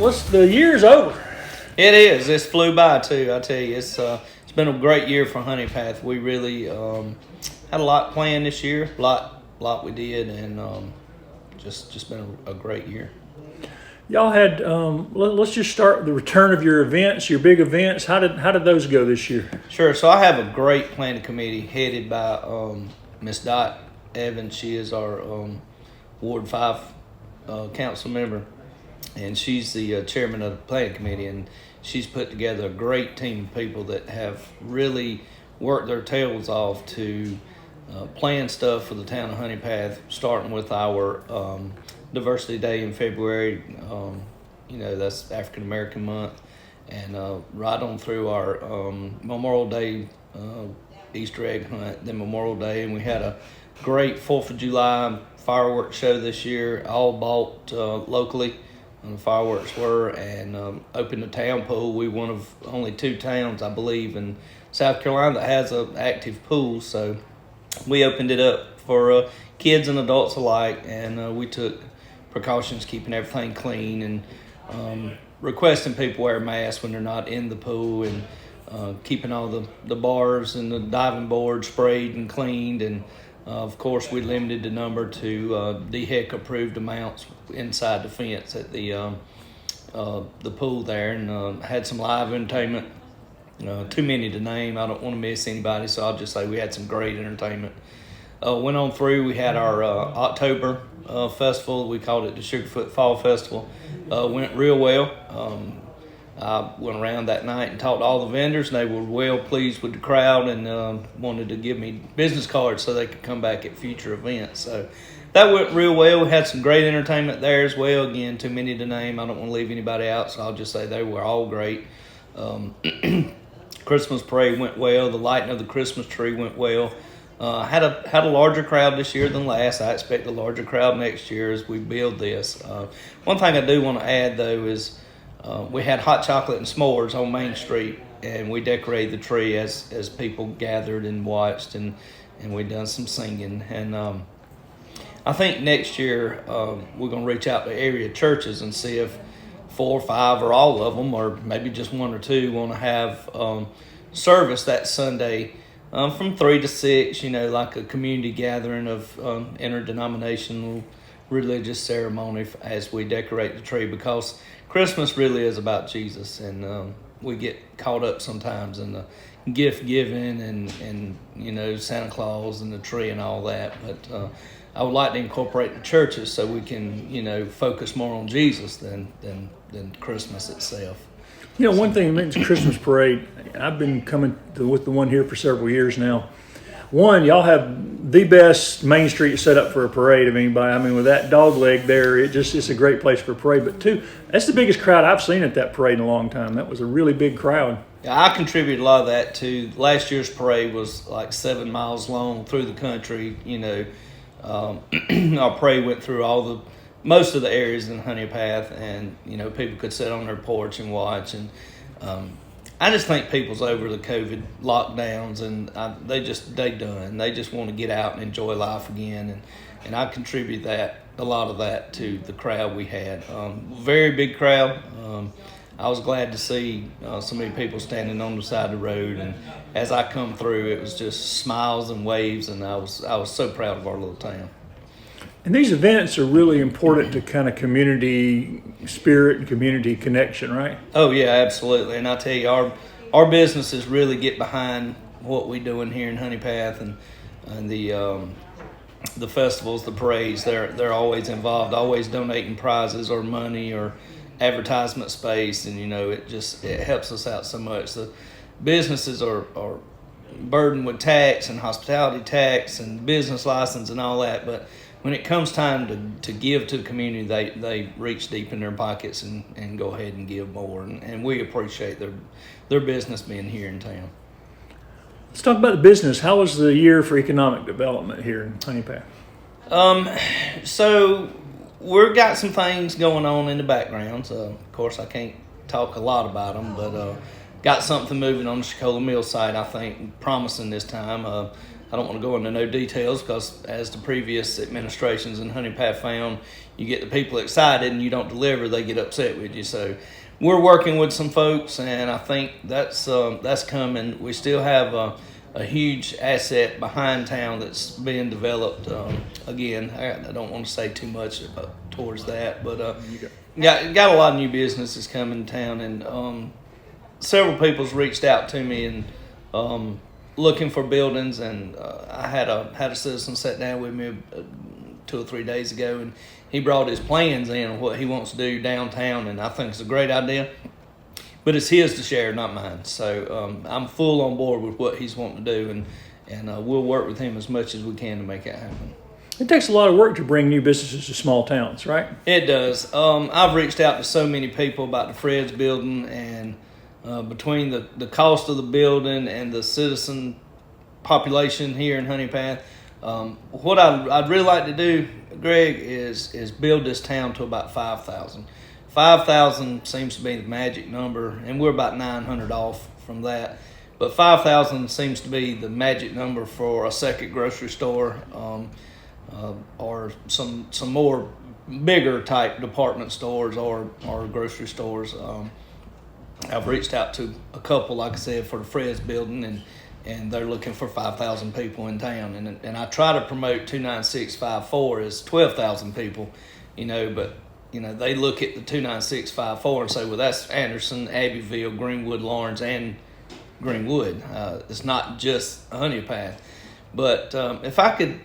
the year's over. It is. It's flew by too. I tell you, it's been a great year for Honea Path. We really had a lot planned this year. Lot we did, and just been a great year. Y'all had let's just start with the return of your events, your big events. How did those go this year? Sure. So I have a great planning committee headed by Miss Dot Evans. She is our Ward 5 council member, and she's the chairman of the planning committee, and she's put together a great team of people that have really worked their tails off to plan stuff for the town of Honea Path, starting with our Diversity Day in February. That's African American Month, and right on through our Memorial Day Easter egg hunt, then Memorial Day, and we had a great 4th of July fireworks show this year, all bought locally. The fireworks were, and opened the town pool. We one of only 2 towns, I believe, in South Carolina that has an active pool. So we opened it up for kids and adults alike, and we took precautions, keeping everything clean, and requesting people wear masks when they're not in the pool, and keeping all the bars and the diving boards sprayed and cleaned, and of course, we limited the number to DHEC approved amounts inside the fence at the pool there, and had some live entertainment. Too many to name. I don't want to miss anybody, so I'll just say we had some great entertainment. Went on through. We had our October festival. We called it the Sugarfoot Fall Festival. Went real well. I went around that night and talked to all the vendors, and they were well pleased with the crowd, and wanted to give me business cards so they could come back at future events. So that went real well. We had some great entertainment there as well. Again, too many to name. I don't want to leave anybody out, so I'll just say they were all great. Christmas parade went well. The lighting of the Christmas tree went well. Had a larger crowd this year than last. I expect a larger crowd next year as we build this. One thing I do want to add, though, is we had hot chocolate and s'mores on Main Street, and we decorated the tree as people gathered and watched, and we done some singing. And I think next year we're going to reach out to area churches and see if 4 or 5 or all of them, or maybe just 1 or 2, want to have service that Sunday from 3 to 6, like a community gathering of interdenominational religious ceremony as we decorate the tree, because Christmas really is about Jesus, and we get caught up sometimes in the gift giving and Santa Claus and the tree and all that. But I would like to incorporate the churches so we can focus more on Jesus than Christmas itself. One thing you mentioned, Christmas parade. I've been coming with the one here for several years now. One, y'all have the best Main Street set up for a parade of anybody. I mean, with that dog leg there, it's a great place for a parade. But 2, that's the biggest crowd I've seen at that parade in a long time. That was a really big crowd. Yeah, I contributed a lot of that too. Last year's parade was like 7 miles long through the country. Our parade went through most of the areas in Honea Path, and people could sit on their porch and watch. And I just think people's over the COVID lockdowns, and they done. They just want to get out and enjoy life again, and I contribute a lot of that to the crowd we had. Very big crowd. I was glad to see so many people standing on the side of the road, and as I come through, it was just smiles and waves, and I was so proud of our little town. And these events are really important to kind of community spirit and community connection, right? Oh yeah, absolutely. And I tell you, our businesses really get behind what we're doing here in Honea Path, and the festivals, the parades. They're always involved, always donating prizes or money or advertisement space, and it helps us out so much. The businesses are burdened with tax and hospitality tax and business license and all that, but when it comes time to give to the community, they reach deep in their pockets and go ahead and give more, and we appreciate their business being here in town. Let's talk about the business. How was the year for economic development here in Honea Path? So we've got some things going on in the background. So of course I can't talk a lot about them, but got something moving on the Chicola Mill site, I think, promising this time. I I don't want to go into no details because, as the previous administrations in Honea Path found, you get the people excited and you don't deliver, they get upset with you. So we're working with some folks, and I think that's coming. We still have a huge asset behind town that's being developed. Again, I don't want to say too much towards that, but got a lot of new businesses coming to town, and several people's reached out to me and looking for buildings, and I had a citizen sit down with me 2 or 3 days ago, and he brought his plans in of what he wants to do downtown, and I think it's a great idea. But it's his to share, not mine. So I'm full on board with what he's wanting to do, and we'll work with him as much as we can to make it happen. It takes a lot of work to bring new businesses to small towns, right? It does. I've reached out to so many people about the Fred's building, and between the cost of the building and the citizen population here in Honea Path, what I'd really like to do, Greg, is build this town to about 5,000. 5,000 seems to be the magic number, and we're about 900 off from that. But 5,000 seems to be the magic number for a second grocery store, or some more bigger type department stores or grocery stores. I've reached out to a couple, like I said, for the Fred's building, and they're looking for 5,000 people in town. And I try to promote 29654 as 12,000 people, but they look at the 29654 and say, well, that's Anderson, Abbeville, Greenwood, Lawrence, and Greenwood. It's not just Honea Path. But if I could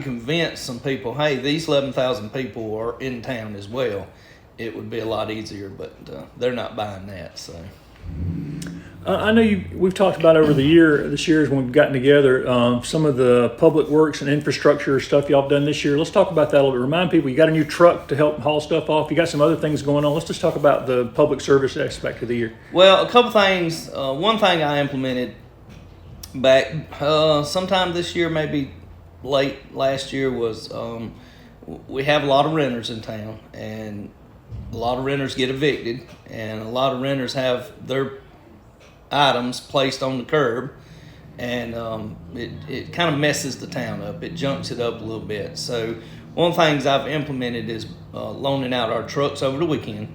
convince some people, hey, these 11,000 people are in town as well, it would be a lot easier. But they're not buying that. So I know we've talked about over this years when we've gotten together, some of the public works and infrastructure stuff y'all have done this year. Let's talk about that a little bit. Remind people, you got a new truck to help haul stuff off. You got some other things going on. Let's just talk about the public service aspect of the year. Well, a couple things. One thing I implemented back sometime this year, maybe late last year, was we have a lot of renters in town, and a lot of renters get evicted, and a lot of renters have their items placed on the curb, and it kind of messes the town up. It junks it up a little bit. So one of the things I've implemented is loaning out our trucks over the weekend,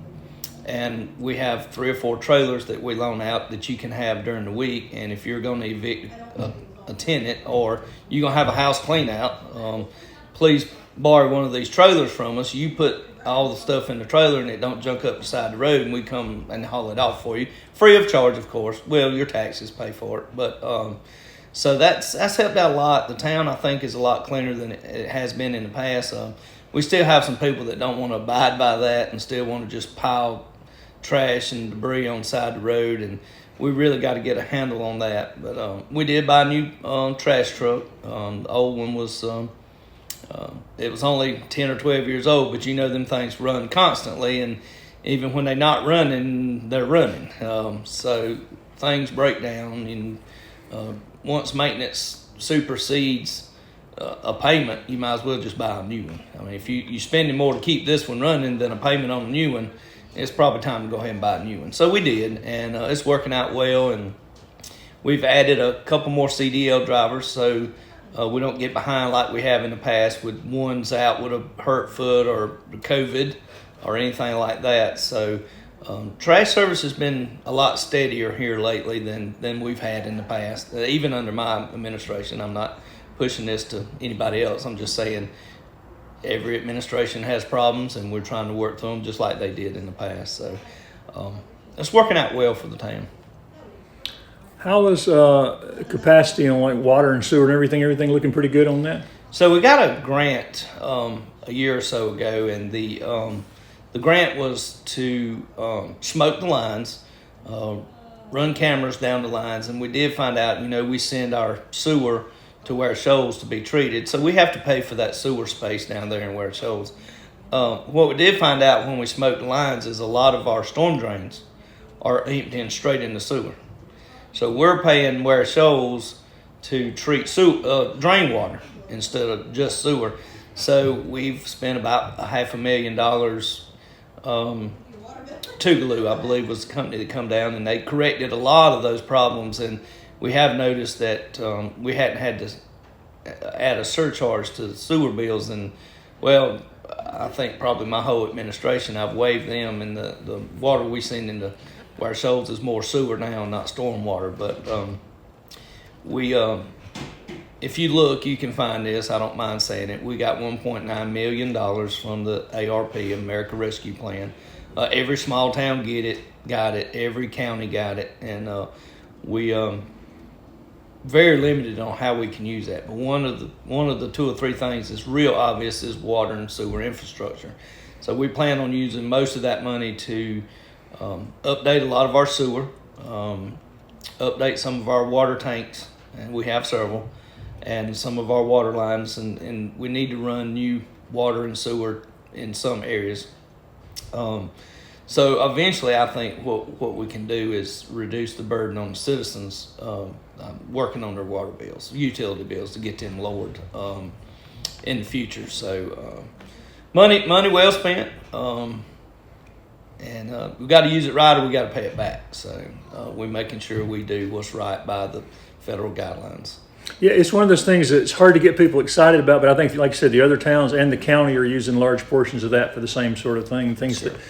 and we have 3 or 4 trailers that we loan out that you can have during the week. And if you're going to evict a tenant, or you're going to have a house clean out, please borrow one of these trailers from us. You put all the stuff in the trailer and it don't junk up the side of the road, and we come and haul it off for you free of charge, of course. Well, your taxes pay for it, but so that's helped out a lot. The town, I think, is a lot cleaner than it has been in the past. We still have some people that don't want to abide by that and still want to just pile trash and debris on the side of the road, and we really got to get a handle on that. But we did buy a new trash truck. The old one was it was only 10 or 12 years old, but them things run constantly, and even when they're not running, they're running. So things break down, and once maintenance supersedes a payment, you might as well just buy a new one. I mean, if you're spending more to keep this one running than a payment on a new one, it's probably time to go ahead and buy a new one. So we did, and it's working out well, and we've added a couple more CDL drivers, so we don't get behind like we have in the past with ones out with a hurt foot or COVID or anything like that. So trash service has been a lot steadier here lately than we've had in the past, even under my administration. I'm not pushing this to anybody else. I'm just saying every administration has problems, and we're trying to work through them just like they did in the past. So it's working out well for the town. How is capacity on like water and sewer and everything looking pretty good on that? So we got a grant a year or so ago, and the grant was to smoke the lines, run cameras down the lines, and we did find out, we send our sewer to Ware Shoals to be treated, so we have to pay for that sewer space down there in Ware Shoals. What we did find out when we smoked the lines is a lot of our storm drains are emptying straight in the sewer. So we're paying Ware Shoals to treat drain water instead of just sewer. So we've spent about $500,000. Tougaloo, I believe, was the company that come down, and they corrected a lot of those problems. And we have noticed that we hadn't had to add a surcharge to the sewer bills, and well, I think probably my whole administration, I've waived them, and the water we send into Ware Shoals is more sewer now, not storm water. But we, if you look, you can find this. I don't mind saying it. We got $1.9 million from the ARP, America Rescue Plan. Every small town got it. Every county got it, and we very limited on how we can use that. But one of the 2 or 3 things that's real obvious is water and sewer infrastructure. So we plan on using most of that money to update a lot of our sewer, update some of our water tanks, and we have several, and some of our water lines, and we need to run new water and sewer in some areas. So eventually, I think what we can do is reduce the burden on the citizens working on their water bills, utility bills, to get them lowered in the future. So money well spent, and we got to use it right, or we got to pay it back. So we're making sure we do what's right by the federal guidelines. Yeah, it's one of those things that it's hard to get people excited about, but I think, like I said, the other towns and the county are using large portions of that for the same sort of thing. Things Sure. that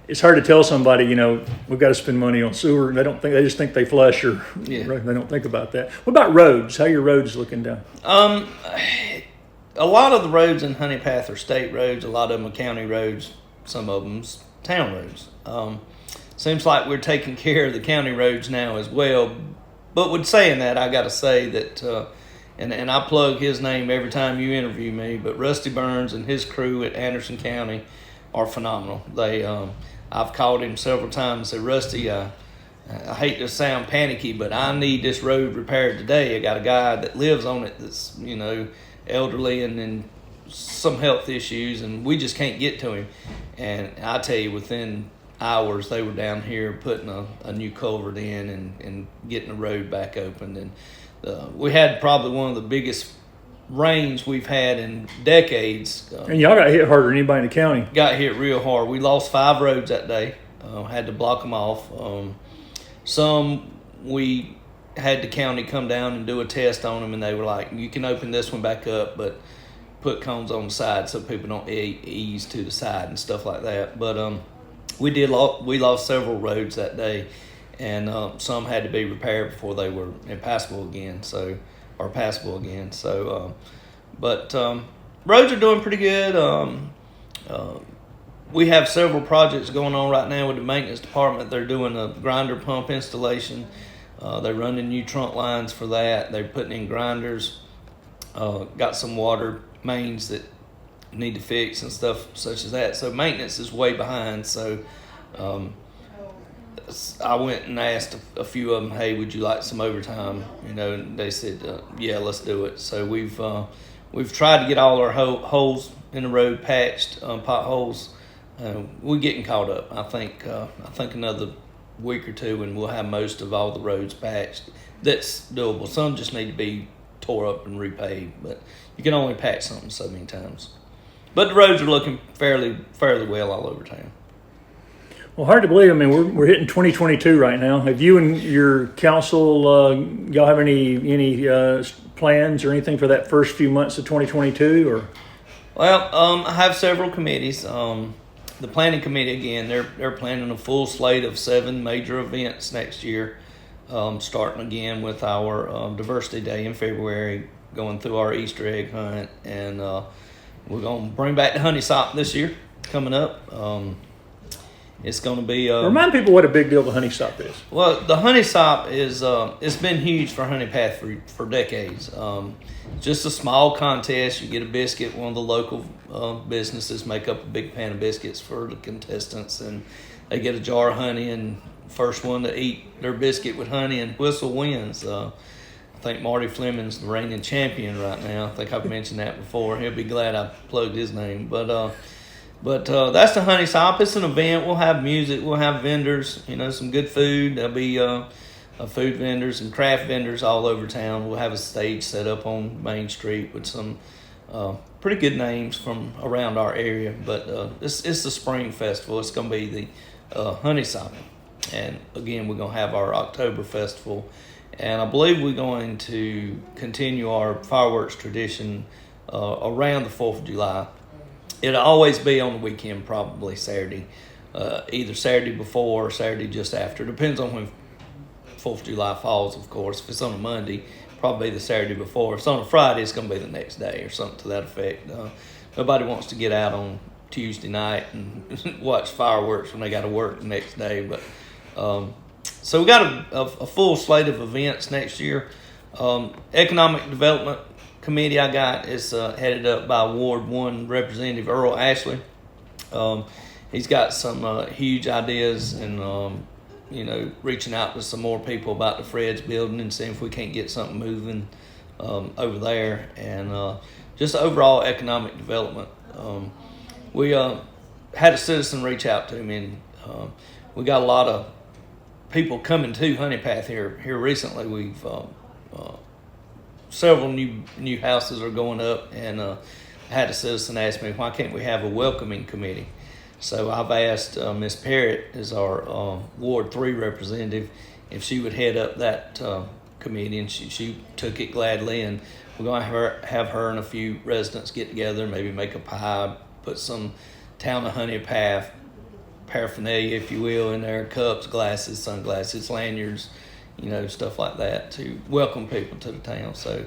it's hard to tell somebody, we've got to spend money on sewer. They just think they flush, or Yeah. Right, they don't think about that. What about roads? How are your roads looking down? A lot of the roads in Honea Path are state roads. A lot of them are county roads. Some of them's town roads. Seems like we're taking care of the county roads now as well. But with saying that, I got to say that, and I plug his name every time you interview me, but Rusty Burns and his crew at Anderson County are phenomenal. I've called him several times and said, Rusty, I hate to sound panicky, but I need this road repaired today. I got a guy that lives on it that's, elderly and some health issues, and we just can't get to him. And I tell you, within hours, they were down here putting a new culvert in and getting the road back opened. And we had probably one of the biggest rains we've had in decades. And y'all got hit harder than anybody in the county. Got hit real hard. We lost 5 roads that day. Had to block them off. Some we had the county come down and do a test on them, and they were like, you can open this one back up, but put cones on the side so people don't ease to the side and stuff like that. But we lost several roads that day, and some had to be repaired before they were passable again. So but roads are doing pretty good. We have several projects going on right now with the maintenance department. They're doing a grinder pump installation. They're running new trunk lines for that. They're putting in grinders. Got some water mains that need to fix and stuff such as that. So maintenance is way behind. So I went and asked a few of them, hey, would you like some overtime? And they said, yeah, let's do it. So we've tried to get all our holes in the road patched, potholes. We're getting caught up. I think another week or two, and we'll have most of all the roads patched. That's doable. Some just need to be tore up and repaved, but you can only patch something so many times. But the roads are looking fairly well all over town. Well, hard to believe. I mean, we're hitting 2022 right now. Have you and your council, y'all have any plans or anything for that first few months of 2022? Or Well, I have several committees. The planning committee, again, they're planning a full slate of 7 major events next year, starting again with our Diversity Day in February, going through our Easter egg hunt, and we're going to bring back the honey sop this year coming up. It's going to be... remind people what a big deal the honey sop is. Well, the honey sop is it's been huge for Honea Path for decades. Just a small contest. You get a biscuit. One of the local businesses make up a big pan of biscuits for the contestants, and they get a jar of honey, and first one to eat their biscuit with honey and whistle wins. I think Marty Fleming's the reigning champion right now. I think I've mentioned that before. He'll be glad I plugged his name. But that's the honey sop. It's an event. We'll have music. We'll have vendors. Some good food. There'll be food vendors and craft vendors all over town. We'll have a stage set up on Main Street with some pretty good names from around our area. But it's the spring festival. It's going to be the honey sop. And again, we're going to have our October festival. And I believe we're going to continue our fireworks tradition around the 4th of July. It'll always be on the weekend, probably Saturday, either Saturday before or Saturday just after. Depends on when 4th of July falls, of course. If it's on a Monday, probably the Saturday before. If it's on a Friday, it's going to be the next day or something to that effect. Nobody wants to get out on Tuesday night and watch fireworks when they got to work the next day. But so we got a full slate of events next year. Economic Development Committee I got is headed up by Ward 1 Representative Earl Ashley. He's got some huge ideas and reaching out to some more people about the Fred's building and seeing if we can't get something moving over there, and just overall economic development. We had a citizen reach out to me, and we got a lot of people coming to Honea Path here recently. We've several new houses are going up, and I had a citizen ask me, why can't we have a welcoming committee? So I've asked Miss Parrott, as our Ward 3 representative, if she would head up that committee, and she took it gladly. And we're going to have her and a few residents get together, maybe make a pie, put some Town of Honea Path paraphernalia, if you will, in there: cups, glasses, sunglasses, lanyards, stuff like that, to welcome people to the town. So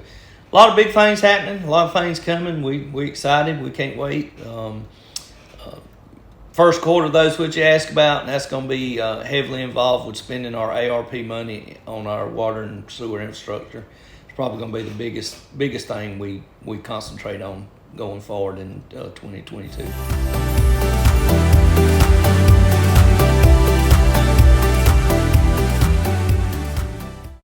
a lot of big things happening, a lot of things coming. We excited. We can't wait. First quarter, those what you asked about, and that's going to be heavily involved with spending our ARP money on our water and sewer infrastructure. It's probably going to be the biggest thing we concentrate on going forward in 2022.